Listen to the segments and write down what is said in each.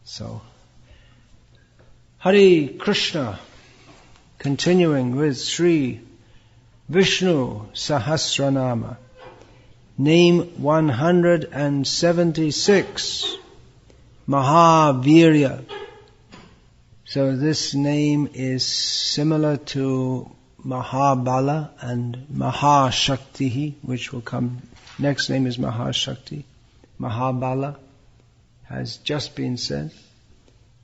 So, Hare Krishna, continuing with Sri Vishnu Sahasranama, name 176, Mahaviryah. So this name is similar to Mahabala and Mahasaktih, which will come. Next name is Mahasaktih. Mahabala has just been said.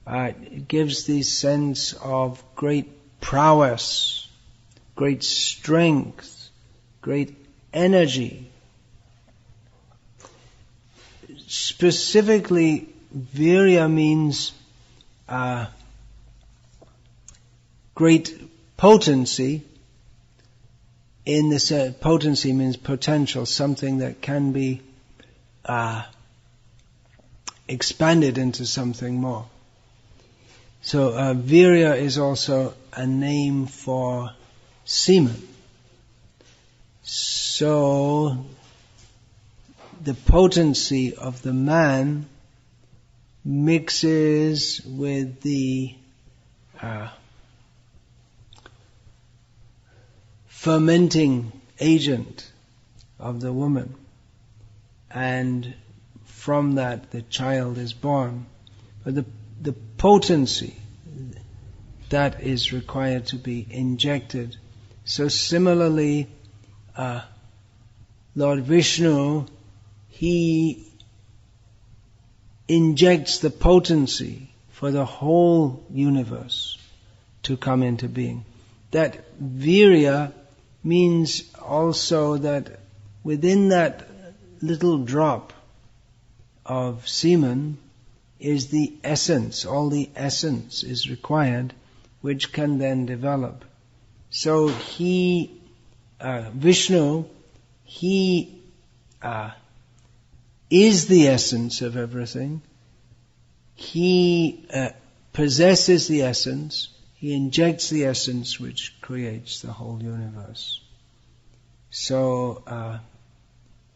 It gives the sense of great prowess, great strength, great energy. Specifically, Virya means great potency. In this, potency means potential, something that can be expanded into something more. So Virya is also a name for semen. So the potency of the man mixes with the fermenting agent of the woman, and from that the child is born. But the potency that is required to be injected. So similarly, Lord Vishnu, he injects the potency for the whole universe to come into being. That Virya means also that within that little drop of semen is the essence, all the essence is required, which can then develop. So Vishnu, he is the essence of everything. He possesses the essence. He injects the essence which creates the whole universe. So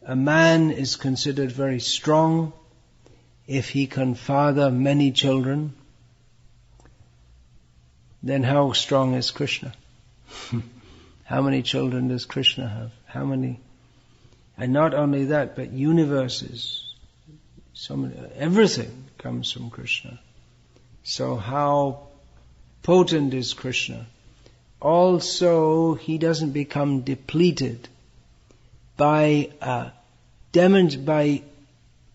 a man is considered very strong if he can father many children. Then how strong is Krishna? How many children does Krishna have? How many? And not only that, but universes. Everything comes from Krishna. So how potent is Krishna? Also, he doesn't become depleted by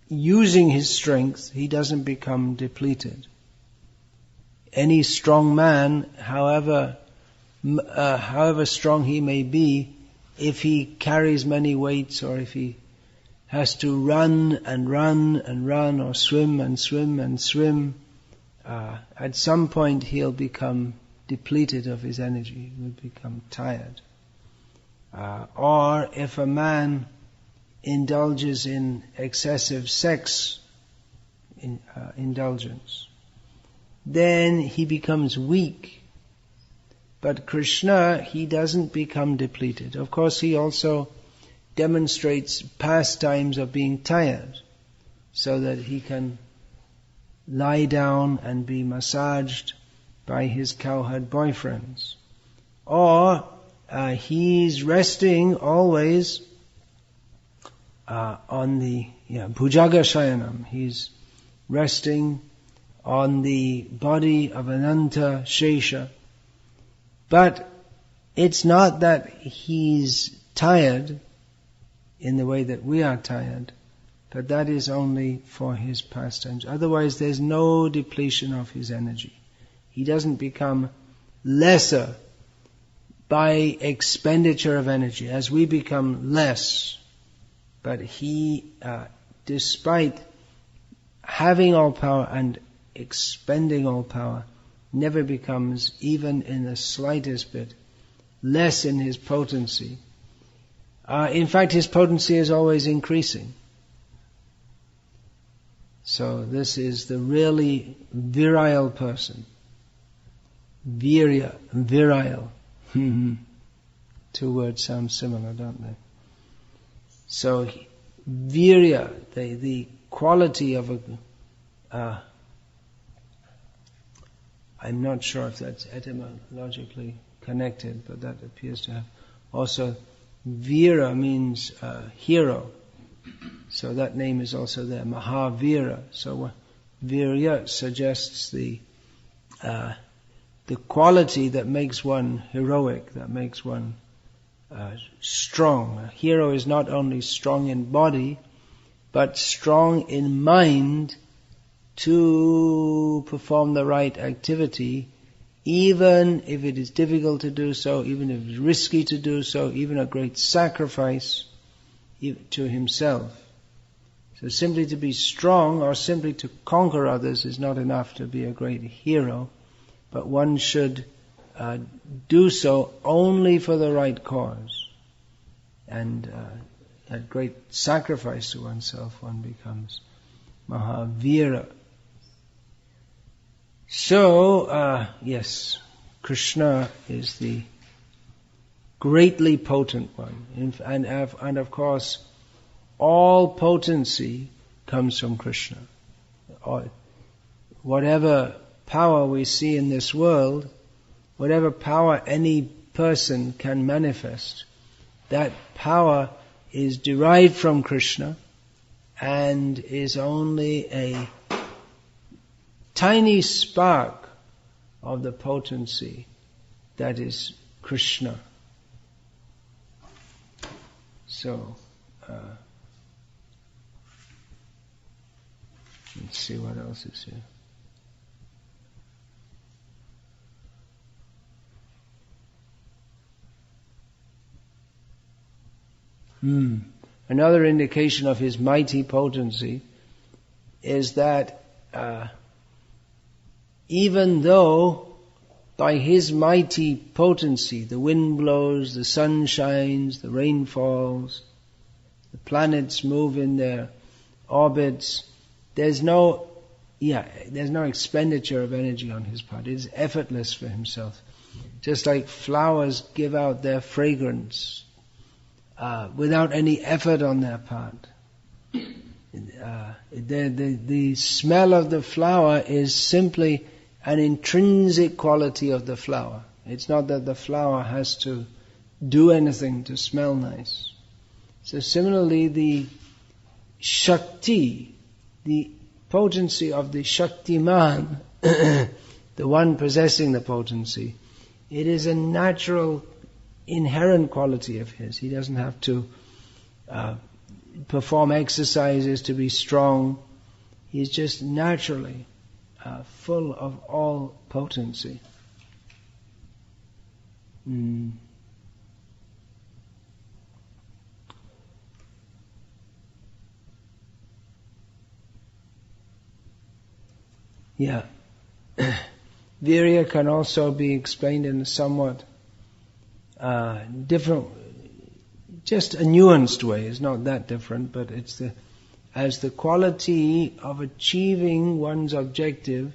using his strength. He doesn't become depleted. Any strong man, however strong he may be, if he carries many weights, or if he has to run and run and run, or swim and swim and swim, at some point he'll become depleted of his energy. He will become tired. Or if a man indulges in excessive sex indulgence, then he becomes weak. But Krishna, he doesn't become depleted. Of course, he also demonstrates pastimes of being tired, so that he can lie down and be massaged by his cowherd boyfriends. Or he's resting always on the Bhujaga Shayanam. He's resting on the body of Ananta Shesha. But it's not that he's tired in the way that we are tired, but that is only for his pastimes. Otherwise, there's no depletion of his energy. He doesn't become lesser by expenditure of energy, as we become less. But he, despite having all power and expending all power, never becomes, even in the slightest bit, less in his potency. In fact, his potency is always increasing. So this is the really virile person. Virya, virile. Two words sound similar, don't they? So virya, the quality of I'm not sure if that's etymologically connected, but that appears to have. Also, Vira means hero, so that name is also there, Mahaviryah. So Virya suggests the quality that makes one heroic, that makes one strong. A hero is not only strong in body, but strong in mind to perform the right activity, even if it is difficult to do so, even if it's risky to do so, even a great sacrifice to himself. So simply to be strong or simply to conquer others is not enough to be a great hero, but one should do so only for the right cause. And at great sacrifice to oneself, one becomes Mahaviryah. So, yes, Krishna is the greatly potent one. And of course, all potency comes from Krishna. Whatever power we see in this world, whatever power any person can manifest, that power is derived from Krishna and is only a tiny spark of the potency that is Krishna. So, let's see what else is here. Another indication of his mighty potency is that even though by his mighty potency the wind blows, the sun shines, the rain falls, the planets move in their orbits, there's no expenditure of energy on his part. It is effortless for himself. Just like flowers give out their fragrance without any effort on their part. The smell of the flower is simply an intrinsic quality of the flower. It's not that the flower has to do anything to smell nice. So similarly, the Shakti, the potency of the Shaktiman, the one possessing the potency, it is a natural, inherent quality of his. He doesn't have to perform exercises to be strong. He's just naturally full of all potency. Yeah. Virya can also be explained in a somewhat different, just a nuanced way. It's not that different, but it's as the quality of achieving one's objective,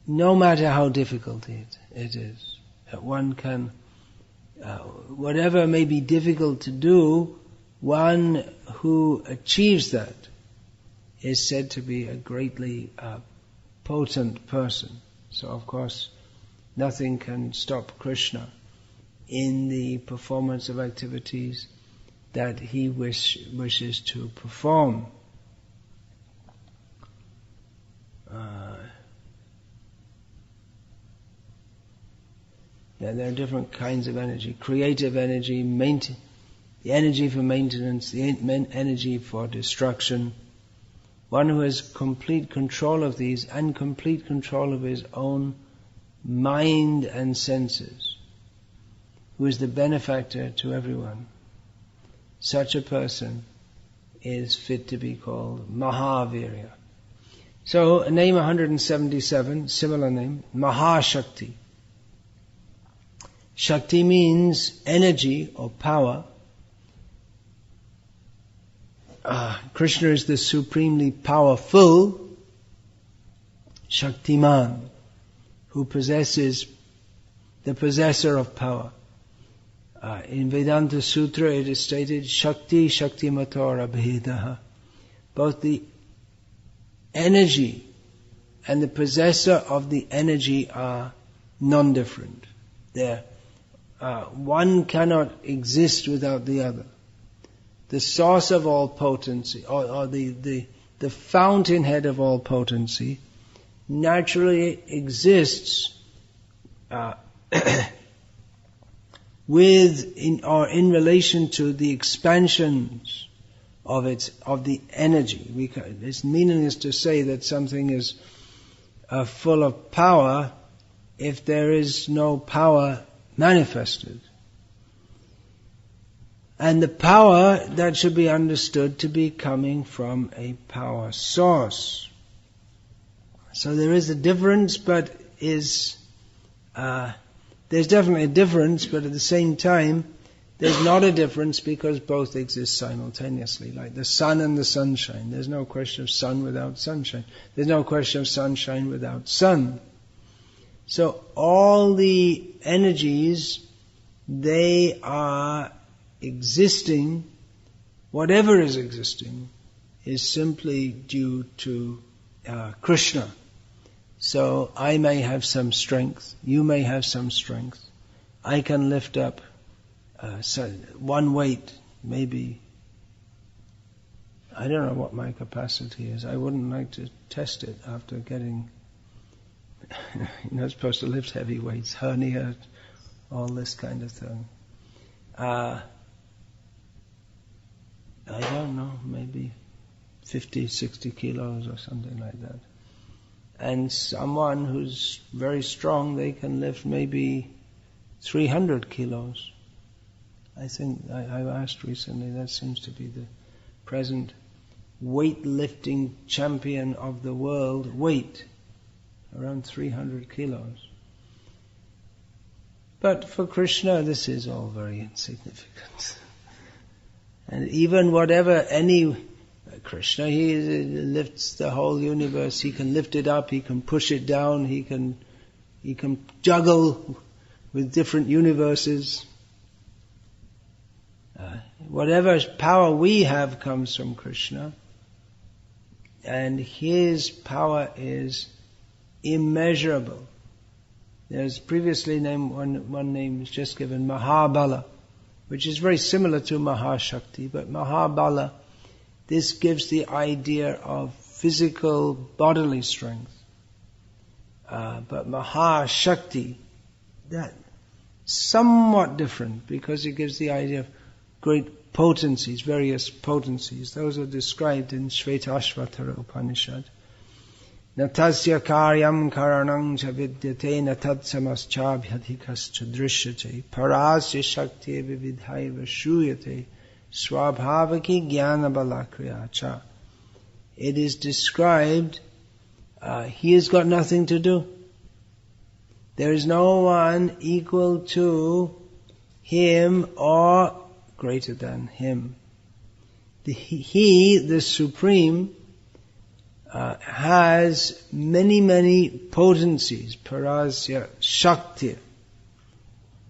no matter how difficult it is. That one can, whatever may be difficult to do, one who achieves that is said to be a greatly potent person. So of course, nothing can stop Krishna in the performance of activities that he wishes to perform. There are different kinds of energy. Creative energy, the energy for maintenance, the energy for destruction. One who has complete control of these and complete control of his own mind and senses, who is the benefactor to everyone. Such a person is fit to be called Mahaviryah. So, name 177, similar name, Mahasaktih. Shakti means energy or power. Krishna is the supremely powerful Shaktiman, who possesses the possessor of power. In Vedanta Sutra it is stated, Shakti Shaktimatora Bhedaha. Both the energy and the possessor of the energy are non-different. One cannot exist without the other. The source of all potency, or the fountainhead of all potency, naturally exists in relation to the expansions of the energy. It's meaningless to say that something is full of power if there is no power manifested. And the power that should be understood to be coming from a power source. So there is a difference, but there's definitely a difference, but at the same time, there's not a difference because both exist simultaneously, like the sun and the sunshine. There's no question of sun without sunshine. There's no question of sunshine without sun. So all the energies, they are existing. Whatever is existing is simply due to Krishna. So I may have some strength, you may have some strength. I can lift up one weight, maybe. I don't know what my capacity is. I wouldn't like to test it after getting, you're not supposed to lift heavy weights, hernia, all this kind of thing. I don't know, maybe 50, 60 kilos or something like that. And someone who's very strong, they can lift maybe 300 kilos. I think, I've asked recently, that seems to be the present weightlifting champion of the world, around 300 kilos. But for Krishna, this is all very insignificant. And even Krishna, he lifts the whole universe, he can lift it up, he can push it down, he can juggle with different universes. Whatever power we have comes from Krishna, and his power is immeasurable. There's previously one name is just given, Mahabala, which is very similar to Mahasakti, but Mahabala, this gives the idea of physical bodily strength. But Mahasakti, that somewhat different, because it gives the idea of great potencies, various potencies. Those are described in Shvetashvatara Upanishad. Natasya karyam karanang cha vidyate natat samaschabhyadhikas cha drishyate parasya shakti vividhaiva shuyate swabhavaki jnana balakriya cha. It is described, he has got nothing to do. There is no one equal to him or greater than him. He, the Supreme, has many, many potencies. Parasya Shakti.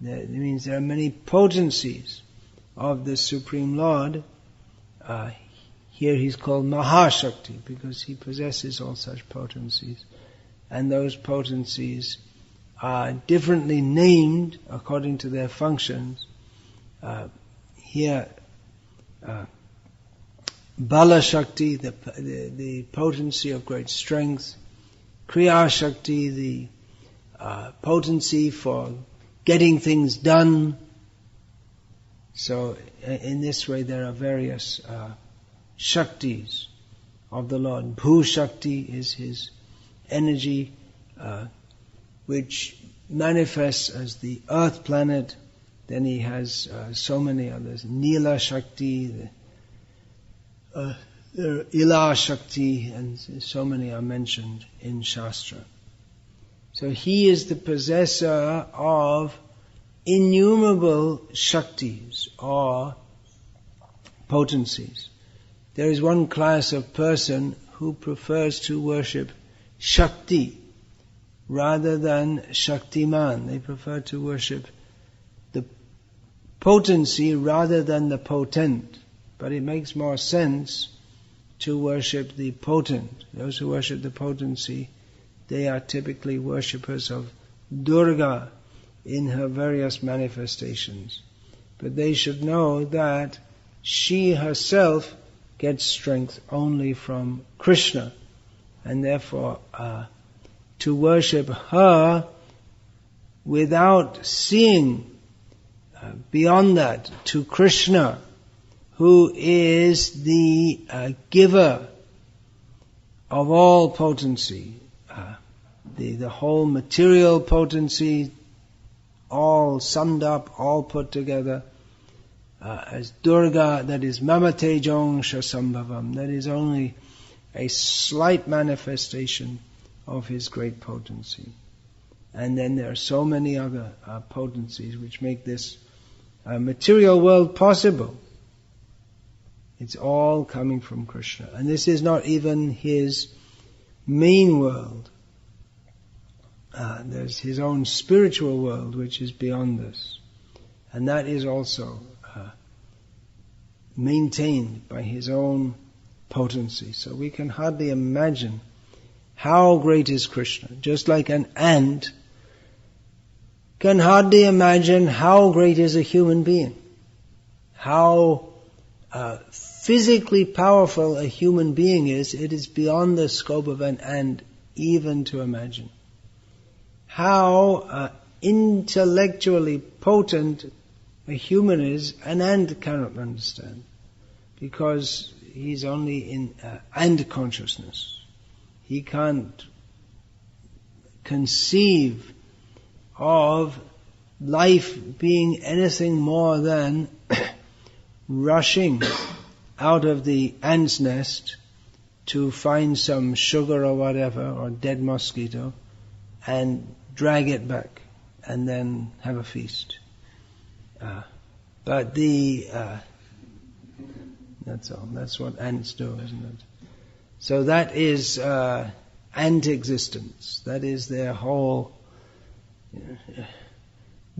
That means there are many potencies of the Supreme Lord. Here he's called Mahasakti because he possesses all such potencies. And those potencies are differently named according to their functions. Here, Bala Shakti, the potency of great strength. Kriya Shakti, the potency for getting things done. So, in this way, there are various Shaktis of the Lord. Bhu Shakti is his energy, which manifests as the earth planet. Then he has so many others. Nila Shakti, Ila Shakti, and so many are mentioned in Shastra. So he is the possessor of innumerable Shaktis or potencies. There is one class of person who prefers to worship Shakti rather than Shaktiman. They prefer to worship the potency rather than the potent. But it makes more sense to worship the potent. Those who worship the potency, they are typically worshippers of Durga in her various manifestations. But they should know that she herself gets strength only from Krishna, and therefore to worship her without seeing beyond that to Krishna, who is the giver of all potency, the whole material potency, all summed up, all put together, as Durga, that is Mamatejong Shasambhavam, that is only a slight manifestation of his great potency. And then there are so many other potencies which make this material world possible. It's all coming from Krishna. And this is not even his main world. There's his own spiritual world which is beyond this. And that is also maintained by his own potency. So we can hardly imagine how great is Krishna. Just like an ant can hardly imagine how great is a human being. How physically powerful a human being is, it is beyond the scope of an ant even to imagine. How intellectually potent a human is, an ant cannot understand, because he's only in ant consciousness. He can't conceive of life being anything more than rushing out of the ant's nest to find some sugar or whatever, or dead mosquito, and drag it back, and then have a feast. But that's all. That's what ants do, isn't it? So that is ant existence. That is their whole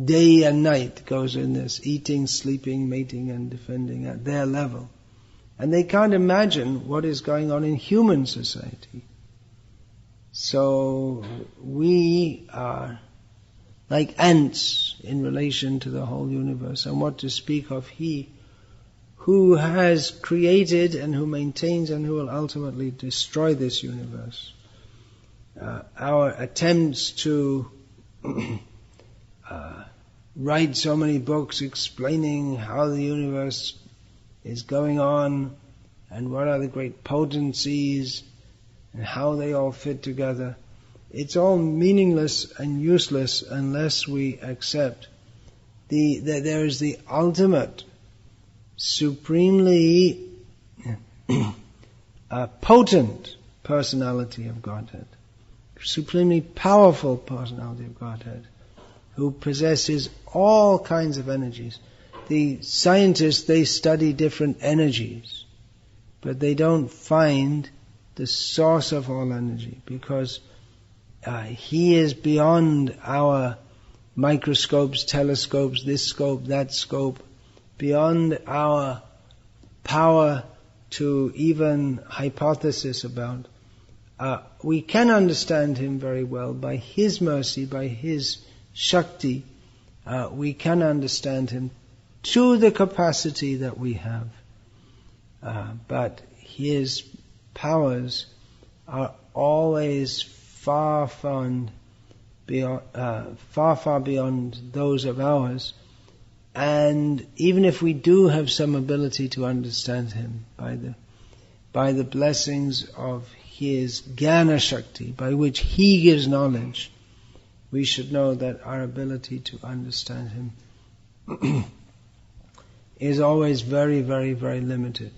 day and night goes in this, eating, sleeping, mating and defending at their level. And they can't imagine what is going on in human society. So we are like ants in relation to the whole universe, and what to speak of He who has created and who maintains and who will ultimately destroy this universe. Our attempts to write so many books explaining how the universe is going on and what are the great potencies and how they all fit together, it's all meaningless and useless unless we accept that there is the ultimate, supremely potent personality of Godhead, supremely powerful personality of Godhead, who possesses all kinds of energies. The scientists, they study different energies, but they don't find the source of all energy, because He is beyond our microscopes, telescopes, this scope, that scope, beyond our power to even hypothesis about. We can understand Him very well by His mercy, by His Shakti. We can understand Him to the capacity that we have. But His powers are always far beyond those of ours. And even if we do have some ability to understand Him by the blessings of His Jnana Shakti, by which He gives knowledge, we should know that our ability to understand Him is always very, very, very limited.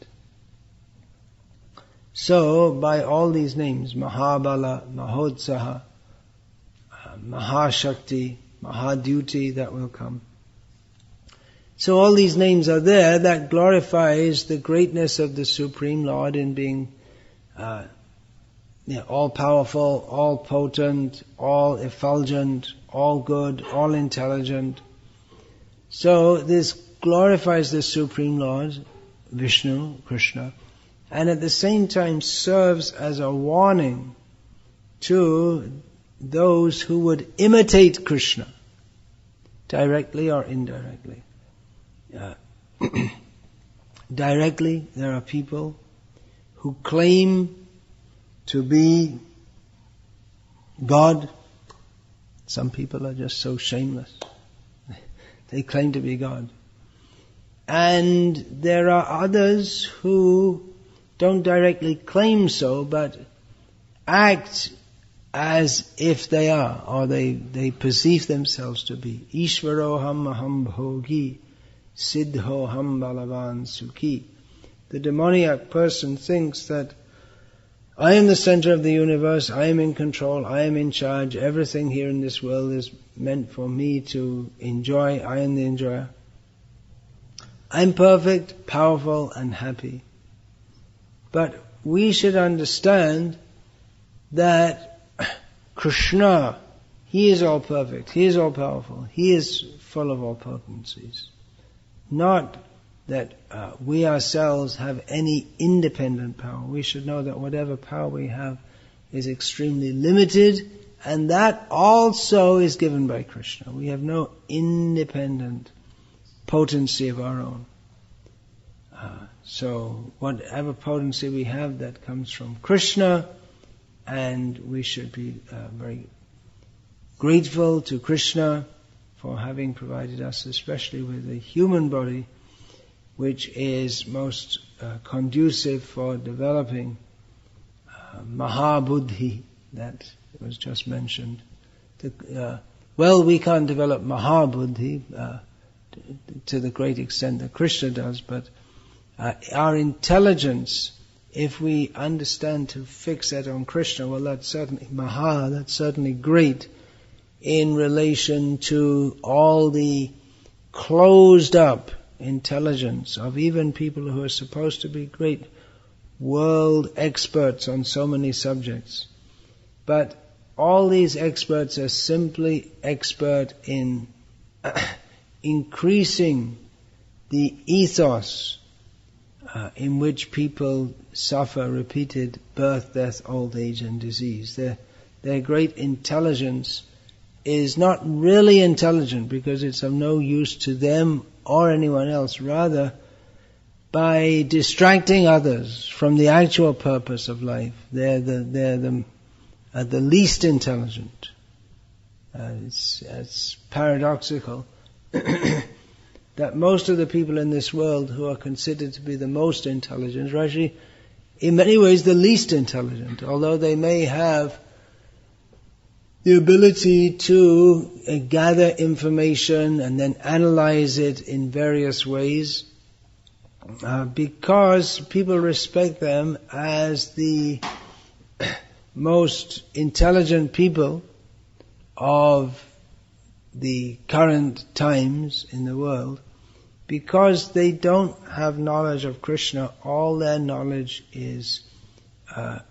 So, by all these names, Mahabala, Mahodsaha, Mahashakti, Mahadyuti, that will come. So all these names are there, that glorifies the greatness of the Supreme Lord in being all powerful, all potent, all effulgent, all good, all intelligent. So this glorifies the Supreme Lord, Vishnu, Krishna, and at the same time serves as a warning to those who would imitate Krishna, directly or indirectly. Directly, there are people who claim to be God. Some people are just so shameless. They claim to be God. And there are others who don't directly claim so, but act as if they are, or they perceive themselves to be. Ishvaroham aham bhogi, siddhoham balavan sukhi. The demoniac person thinks that I am the center of the universe, I am in control, I am in charge, everything here in this world is meant for me to enjoy, I am the enjoyer. I'm perfect, powerful and happy. But we should understand that Krishna, He is all perfect, He is all powerful, He is full of all potencies. Not that we ourselves have any independent power. We should know that whatever power we have is extremely limited, and that also is given by Krishna. We have no independent potency of our own. So whatever potency we have, that comes from Krishna, and we should be very grateful to Krishna for having provided us, especially with a human body, which is most conducive for developing Mahabuddhi, that was just mentioned. Well, we can't develop Mahabuddhi to the great extent that Krishna does, but our intelligence, if we understand to fix that on Krishna, well, that's certainly Maha, that's certainly great in relation to all the closed up intelligence of even people who are supposed to be great world experts on so many subjects. But all these experts are simply expert in increasing the ethos in which people suffer repeated birth, death, old age and disease. Their great intelligence is not really intelligent because it's of no use to them or anyone else. Rather, by distracting others from the actual purpose of life, they're the least intelligent. It's paradoxical that most of the people in this world who are considered to be the most intelligent are actually, in many ways, the least intelligent, although they may have the ability to gather information and then analyze it in various ways, because people respect them as the most intelligent people of the current times in the world. Because they don't have knowledge of Krishna, all their knowledge is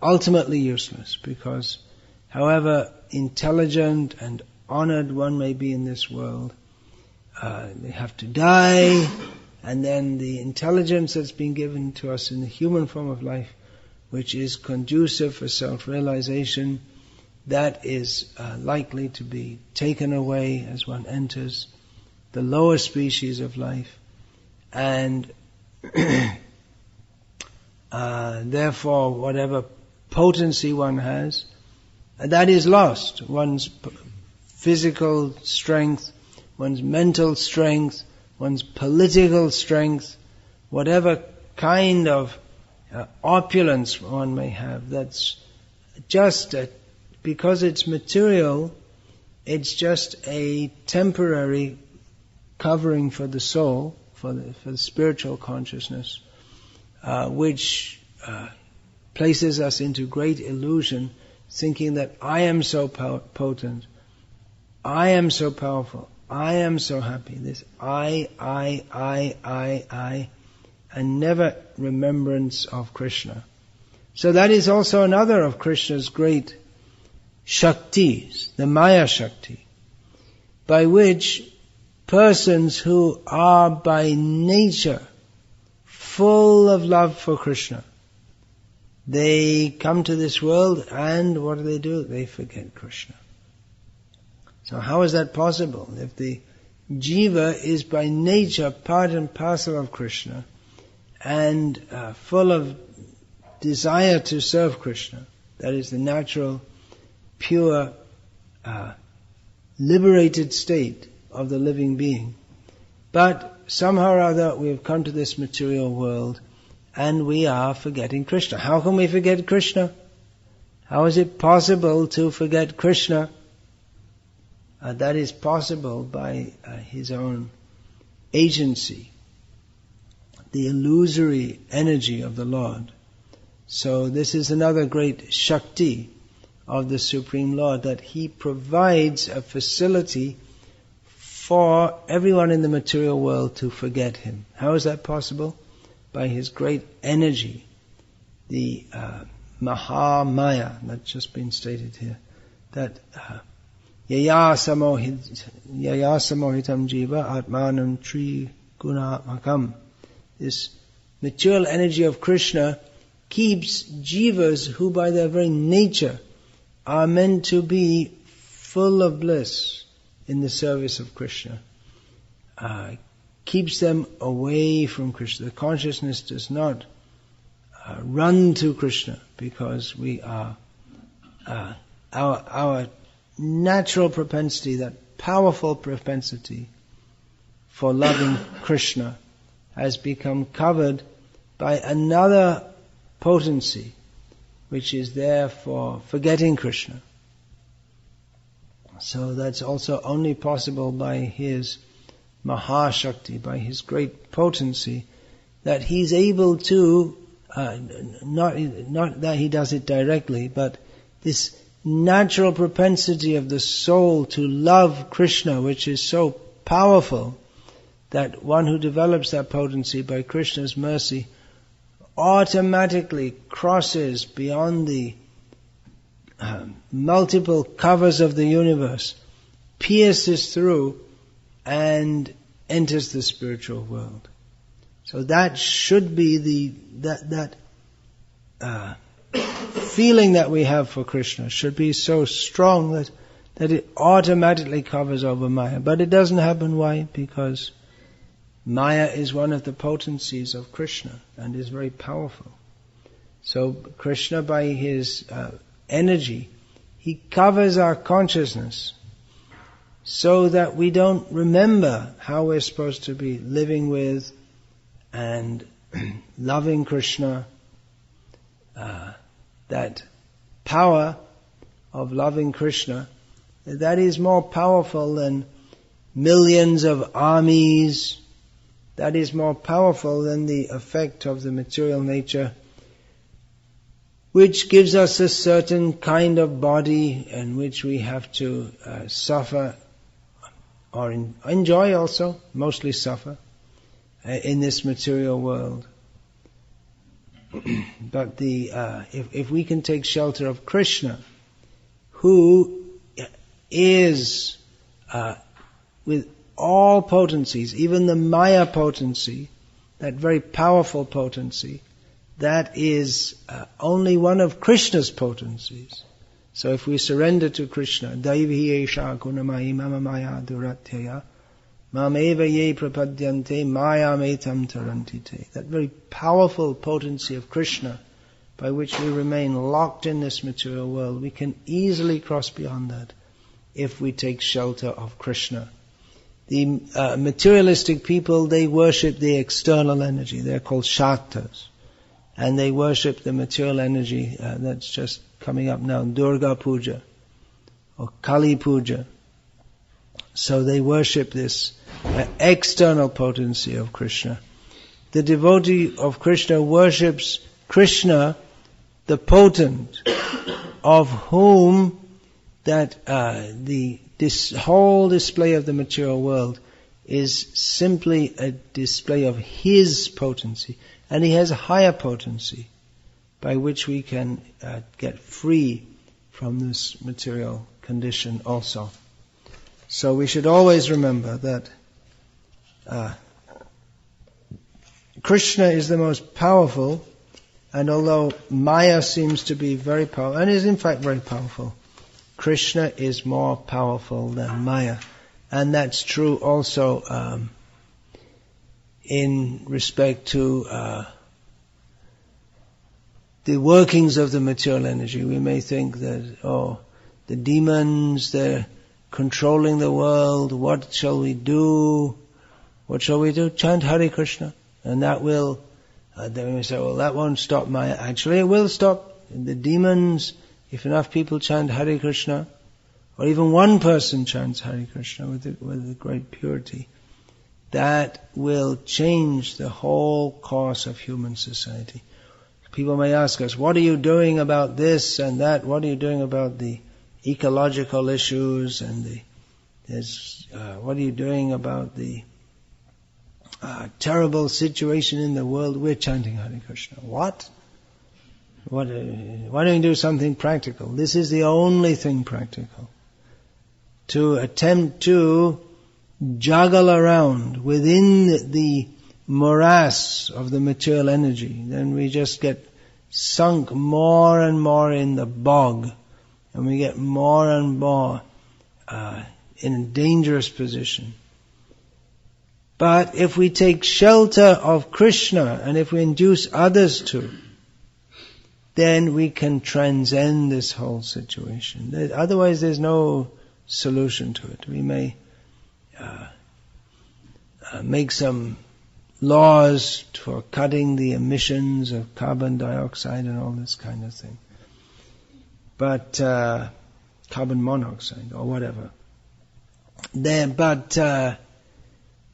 ultimately useless, because however intelligent and honored one may be in this world, they have to die, and then the intelligence that's been given to us in the human form of life, which is conducive for self-realization, that is likely to be taken away as one enters the lower species of life, and therefore whatever potency one has, that is lost. One's physical strength, one's mental strength, one's political strength, whatever kind of opulence one may have, that's just because it's material, it's just a temporary covering for the soul, for the spiritual consciousness, which places us into great illusion, thinking that I am so potent, I am so powerful, I am so happy. This I, and never remembrance of Krishna. So that is also another of Krishna's great Shaktis, the Maya Shakti, by which persons who are by nature full of love for Krishna, they come to this world and what do? They forget Krishna. So how is that possible? If the jiva is by nature part and parcel of Krishna and full of desire to serve Krishna, that is the natural, pure, liberated state of the living being. But somehow or other we have come to this material world and we are forgetting Krishna. How can we forget Krishna? How is it possible to forget Krishna? That is possible by his own agency, the illusory energy of the Lord. So this is another great Shakti of the Supreme Lord, that he provides a facility for everyone in the material world to forget him. How is that possible? By his great energy, the Mahamaya, that's just been stated here, that Yaya samohitam jiva atmanam tri gunatmakam. This material energy of Krishna keeps jivas who by their very nature are meant to be full of bliss in the service of Krishna. Keeps them away from Krishna. The consciousness does not run to Krishna because we are our natural propensity, that powerful propensity for loving Krishna has become covered by another potency which is there for forgetting Krishna. So that's also only possible by his Mahasakti, by his great potency, that he's able to, not that he does it directly, but this natural propensity of the soul to love Krishna, which is so powerful, that one who develops that potency by Krishna's mercy automatically crosses beyond the multiple covers of the universe, pierces through and enters the spiritual world. So that should be that feeling that we have for Krishna should be so strong that it automatically covers over Maya. But it doesn't happen. Why? Because Maya is one of the potencies of Krishna and is very powerful. So Krishna, by his energy, he covers our consciousness so that we don't remember how we're supposed to be living with and loving Krishna. That power of loving Krishna, that is more powerful than millions of armies. That is more powerful than the effect of the material nature, which gives us a certain kind of body in which we have to suffer or enjoy also, mostly suffer in this material world. But if we can take shelter of Krishna, who is with all potencies, even the Maya potency, that very powerful potency, that is only one of Krishna's potencies. So if we surrender to Krishna, Daivi Esha Gunamayi Mama Maya Duratyaya Mameva Ye Prapadyante Maya Metam Tarantite. That very powerful potency of Krishna, by which we remain locked in this material world, we can easily cross beyond that if we take shelter of Krishna. The materialistic people, they worship the external energy. They're called Shaktas. And they worship the material energy that's just coming up now, Durga Puja or Kali Puja. So they worship this external potency of Krishna. The devotee of Krishna worships Krishna, the potent, of whom that this whole display of the material world is simply a display of his potency. And he has a higher potency by which we can get free from this material condition also. So we should always remember that Krishna is the most powerful And although Maya seems to be very powerful, and is in fact very powerful, Krishna is more powerful than Maya. And that's true also in respect to the workings of the material energy. We may think that, the demons, they're controlling the world. What shall we do? What shall we do? Chant Hare Krishna. And that will, then we say, well, that won't stop Maya. Actually, it will stop the demons if enough people chant Hare Krishna, or even one person chants Hare Krishna with great purity. That will change the whole course of human society. People may ask us, what are you doing about this and that? What are you doing about the ecological issues and what are you doing about the terrible situation in the world? We're chanting Hare Krishna. What? Why don't you do something practical? This is the only thing practical. To attempt to juggle around within the morass of the material energy, then we just get sunk more and more in the bog, and we get more and more in a dangerous position. But if we take shelter of Krishna, and if we induce others to, then we can transcend this whole situation. Otherwise there's no solution to it. We may make some laws for cutting the emissions of carbon dioxide and all this kind of thing. But carbon monoxide or whatever.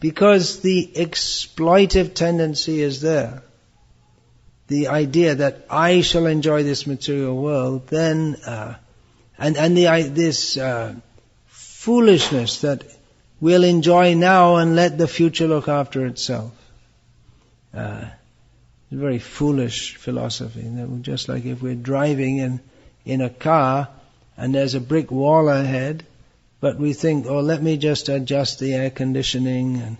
Because the exploitive tendency is there, the idea that I shall enjoy this material world, then this foolishness that we'll enjoy now and let the future look after itself. It's a very foolish philosophy. Just like if we're driving in a car and there's a brick wall ahead, but we think, let me just adjust the air conditioning and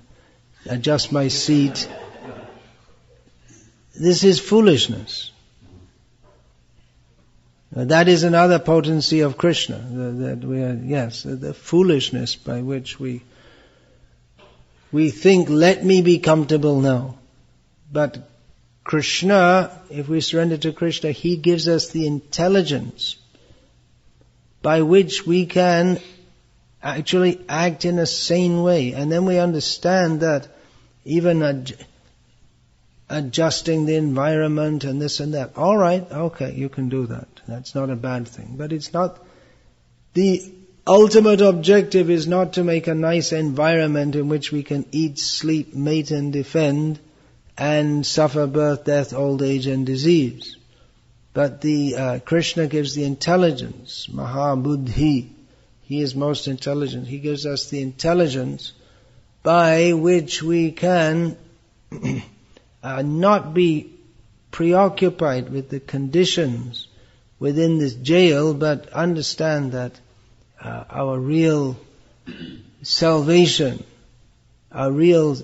adjust my seat. This is foolishness. That is another potency of Krishna. The foolishness by which we think, let me be comfortable now. But Krishna, if we surrender to Krishna, He gives us the intelligence by which we can actually act in a sane way. And then we understand that even adjusting the environment and this and that, all right, okay, you can do that. That's not a bad thing. But it's not, the ultimate objective is not to make a nice environment in which we can eat, sleep, mate and defend and suffer birth, death, old age and disease. But Krishna gives the intelligence, Mahabuddhi. He is most intelligent. He gives us the intelligence by which we can not be preoccupied with the conditions within this jail, but understand that our real salvation, our real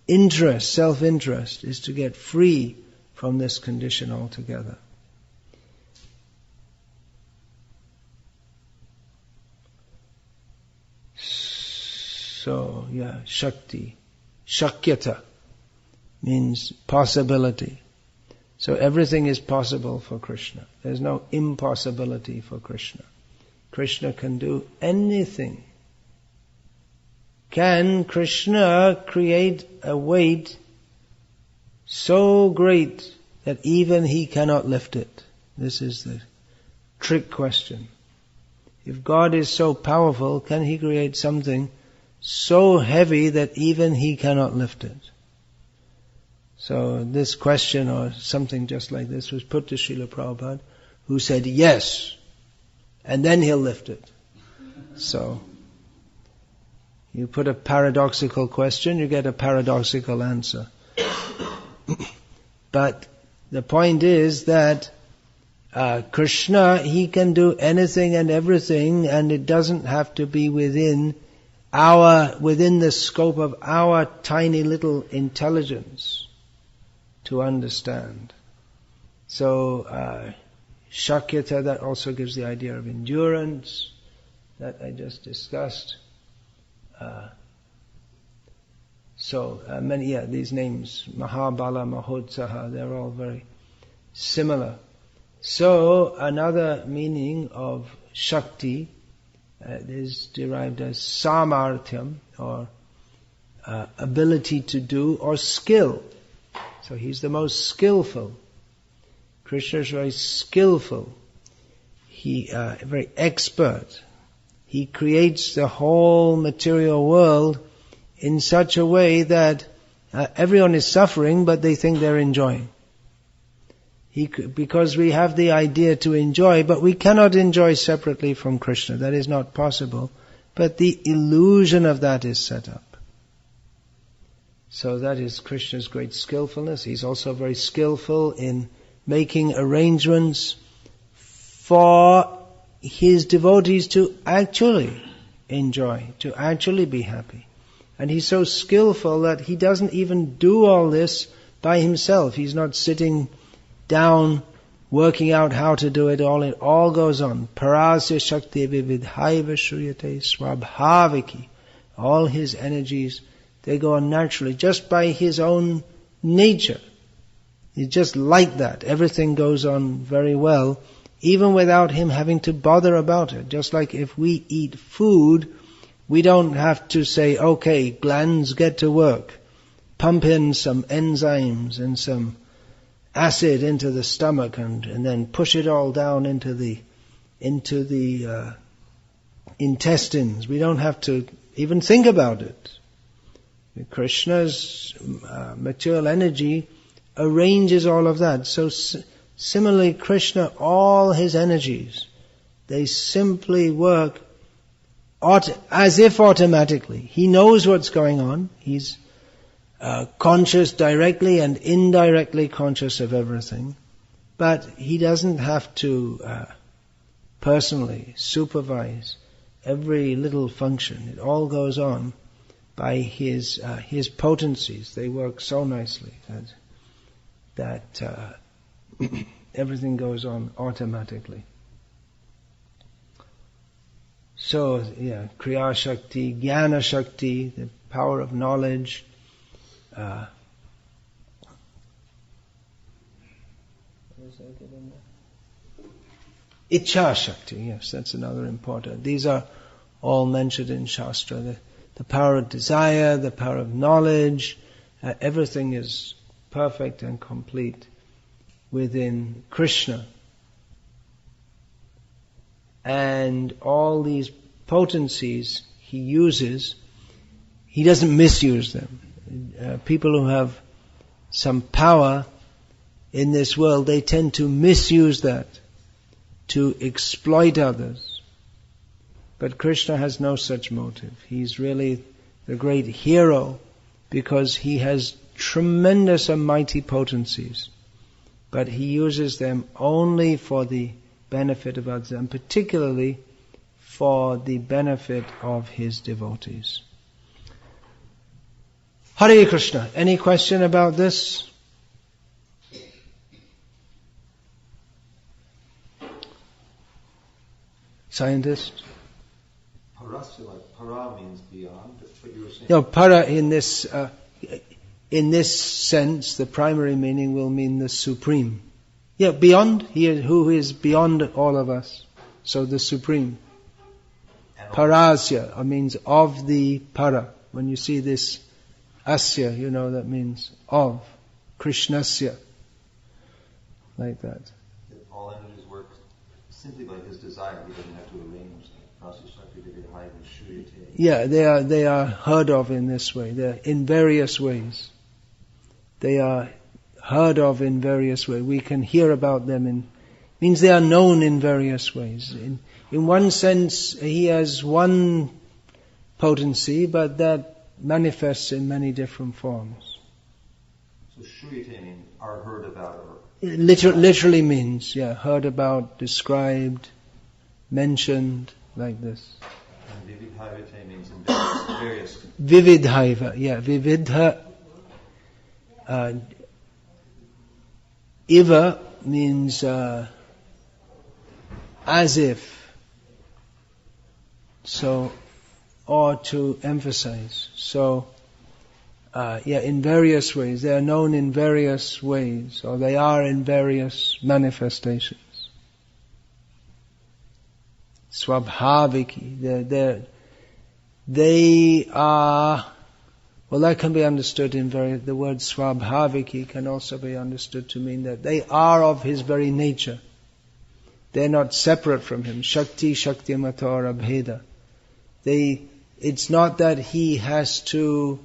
interest, self-interest, is to get free from this condition altogether. So, Shakti. Shakyata means possibility. So everything is possible for Krishna. There's no impossibility for Krishna. Krishna can do anything. Can Krishna create a weight so great that even He cannot lift it? This is the trick question. If God is so powerful, can He create something so heavy that even He cannot lift it? So this question, or something just like this, was put to Srila Prabhupada, who said yes, and then He'll lift it. So you put a paradoxical question, you get a paradoxical answer. But the point is that Krishna, He can do anything and everything, and it doesn't have to be within the scope of our tiny little intelligence to understand. So, Shakyata, that also gives the idea of endurance, that I just discussed. These names, Mahabala, Mahodsaha, they're all very similar. So, another meaning of Shakti is derived as Samarthyam, or ability to do, or skill. So he's the most skillful. Krishna is very skillful. He very expert. He creates the whole material world in such a way that everyone is suffering, but they think they're enjoying. Because we have the idea to enjoy, but we cannot enjoy separately from Krishna. That is not possible. But the illusion of that is set up. So that is Krishna's great skillfulness. He's also very skillful in making arrangements for his devotees to actually enjoy, to actually be happy. And he's so skillful that he doesn't even do all this by himself. He's not sitting down working out how to do it all. It all goes on. Parasya Shakti Vividhaiva Shriyate Swabhaviki. All his energies, they go on naturally, just by his own nature. He's just like that. Everything goes on very well, even without him having to bother about it. Just like if we eat food, we don't have to say, okay, glands, get to work. Pump in some enzymes and some acid into the stomach and then push it all down into the intestines. We don't have to even think about it. Krishna's material energy arranges all of that. So similarly, Krishna, all his energies, they simply work as if automatically. He knows what's going on. He's conscious directly and indirectly conscious of everything. But he doesn't have to personally supervise every little function. It all goes on by his potencies. They work so nicely that everything goes on automatically. So, Kriya Shakti, Jnana Shakti, the power of knowledge. Ichha Shakti, yes, that's another important. These are all mentioned in Shastra. The power of desire, the power of knowledge, everything is perfect and complete within Krishna. And all these potencies he uses, he doesn't misuse them. People who have some power in this world, they tend to misuse that to exploit others. But Krishna has no such motive. He's really the great hero because he has tremendous and mighty potencies. But he uses them only for the benefit of others, and particularly for the benefit of his devotees. Hare Krishna. Any question about this? Scientist? Parasya, like para means beyond, but you were saying... No, para in this sense, the primary meaning will mean the supreme. Yeah, beyond, who is beyond all of us. So the supreme. Parasya means of the para. When you see this asya, you know that means of. Krishnasya. Like that. All energies work simply by his desire. He doesn't have to arrange them. Yeah, they are heard of in this way. They're in various ways. They are heard of in various ways. We can hear about them means they are known in various ways. In one sense, he has one potency, but that manifests in many different forms. So shruyate means are heard about, or literally means, heard about, described, mentioned, like this. And vividhaiva means in various. Vividhaiva, vividha. Iva means as if. So, or to emphasize. So, in various ways. They are known in various ways, or they are in various manifestations. Swabhaviki. They are, well, that can be understood in the word swabhaviki can also be understood to mean that they are of His very nature. They're not separate from Him. Shakti, Shakti Matora Bheda. It's not that He has to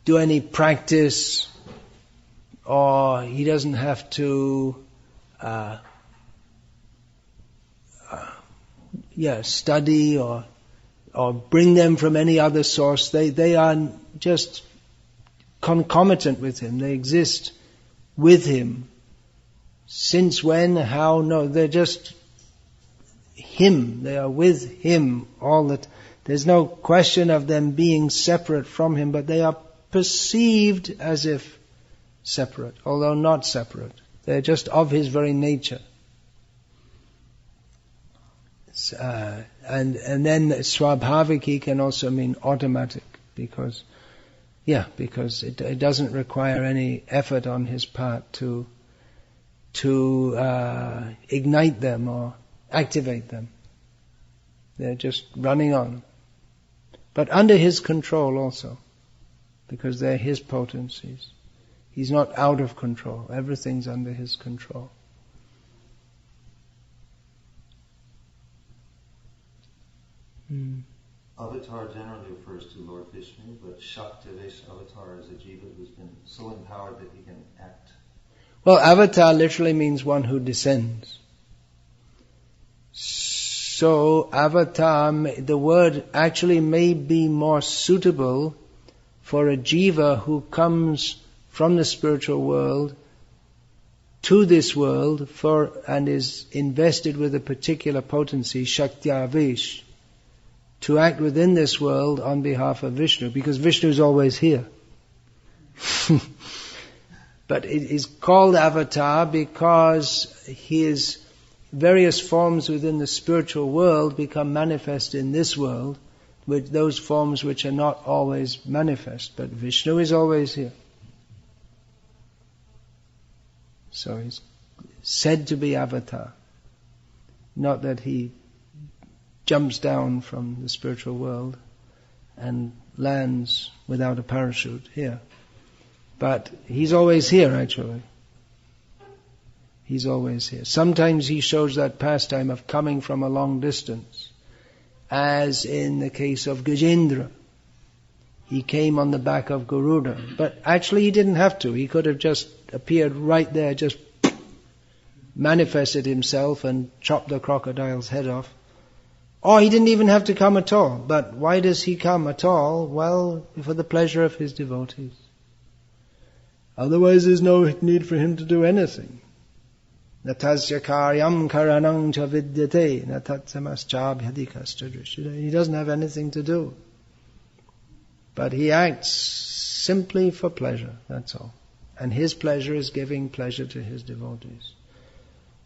do any practice, or He doesn't have to study or bring them from any other source. They are just concomitant with Him. They exist with Him. Since when, how, no, they're just Him. They are with Him all that. There's no question of them being separate from Him, but they are perceived as if separate, although not separate. They're just of His very nature. And then swabhaviki can also mean automatic, because it doesn't require any effort on His part to ignite them or activate them. They're just running on. But under His control also, because they're His potencies. He's not out of control. Everything's under His control. Avatar generally refers to Lord Vishnu, but Shaktivesh avatar is a jiva who's been so empowered that he can act. Well, avatar literally means one who descends. So, avatar, the word actually may be more suitable for a jiva who comes from the spiritual world to this world and is invested with a particular potency, Shaktyavesh, to act within this world on behalf of Vishnu, because Vishnu is always here. But it is called avatar because his various forms within the spiritual world become manifest in this world, with those forms which are not always manifest. But Vishnu is always here. So he's said to be avatar. Not that he jumps down from the spiritual world and lands without a parachute here. But he's always here, actually. He's always here. Sometimes he shows that pastime of coming from a long distance, as in the case of Gajendra. He came on the back of Garuda. But actually he didn't have to. He could have just appeared right there, just manifested himself and chopped the crocodile's head off. Or he didn't even have to come at all. But why does he come at all? Well, for the pleasure of his devotees. Otherwise there's no need for him to do anything. Natasya karyam karanam cha vidyate natatsamaschabhyadikasta drishyate. He doesn't have anything to do. But he acts simply for pleasure, that's all. And his pleasure is giving pleasure to his devotees.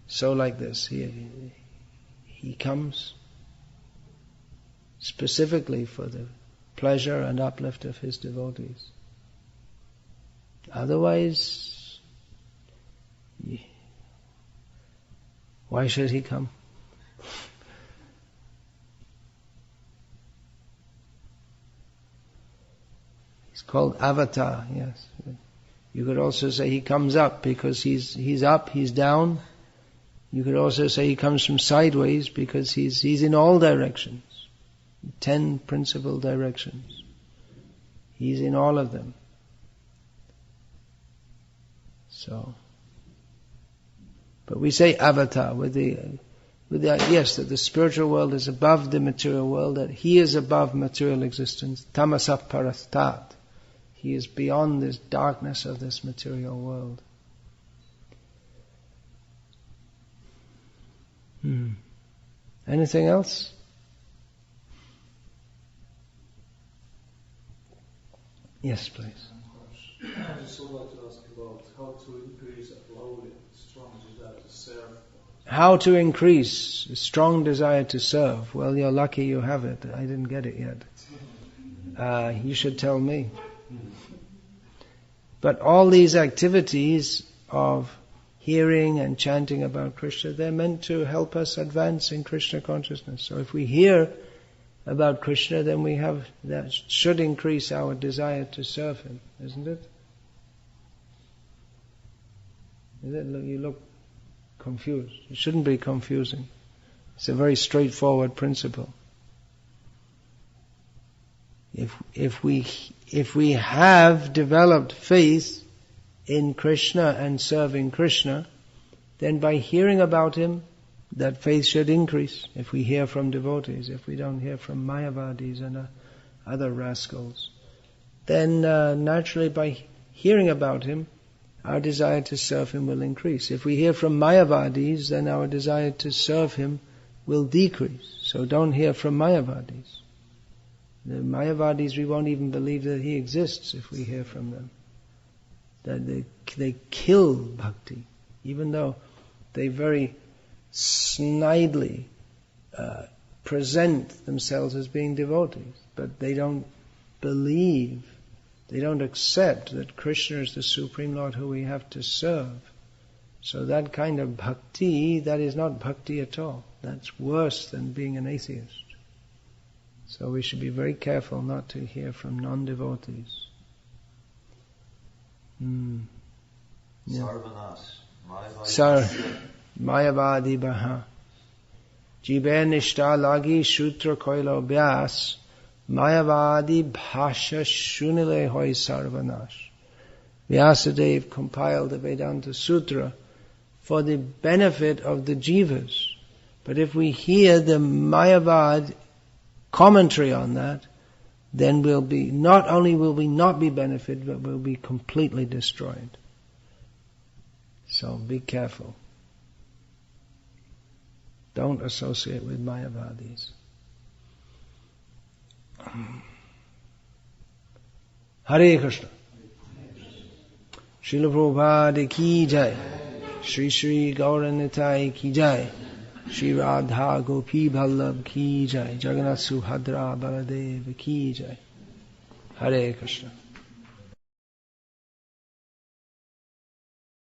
So like this, he comes specifically for the pleasure and uplift of his devotees. Otherwise, why should he come? He's called avatar, yes. You could also say he comes up because he's up, he's down. You could also say he comes from sideways because he's in all directions. 10 principal directions. He's in all of them. So, but we say avatar with the yes, that the spiritual world is above the material world, that he is above material existence. Tamasa parastat. He is beyond this darkness of this material world. Anything else? Yes, please. just would like to ask about how to increase a holy, strong desire to serve. How to increase a strong desire to serve? Well, you're lucky you have it. I didn't get it yet. You should tell me. But all these activities of hearing and chanting about Krishna, they're meant to help us advance in Krishna consciousness. So if we hear about Krishna, then that should increase our desire to serve Him, isn't it? You look confused. It shouldn't be confusing. It's a very straightforward principle. If we have developed faith in Krishna and serving Krishna, then by hearing about Him, that faith should increase. If we hear from devotees, if we don't hear from Mayavadis and other rascals, then naturally by hearing about Him, our desire to serve Him will increase. If we hear from Mayavadis, then our desire to serve Him will decrease. So don't hear from Mayavadis. The Mayavadis, we won't even believe that He exists if we hear from them. That they kill bhakti, even though they very snidely present themselves as being devotees, but they don't believe, they don't accept that Krishna is the Supreme Lord who we have to serve. So that kind of bhakti, that is not bhakti at all. That's worse than being an atheist. So we should be very careful not to hear from non-devotees. Sarvanash. Mayavadi Baha. Jibe Nishta Lagi Shutra Koilo Vyas Mayavadi Bhasha Shunile Hoy Sarvanash. Vyasadeva compiled the Vedanta Sutra for the benefit of the jivas. But if we hear the Mayavad commentary on that, then not only will we not be benefited, but we'll be completely destroyed. So be careful. Don't associate with Mayavadis. Hare Krishna. Srila Prabhupada ki jai. Shri Shri Gauranitai ki jai. Shri Radha Gopi Ballabh ki jai. Jagannath Subhadra Baladev ki jai. Hare Krishna.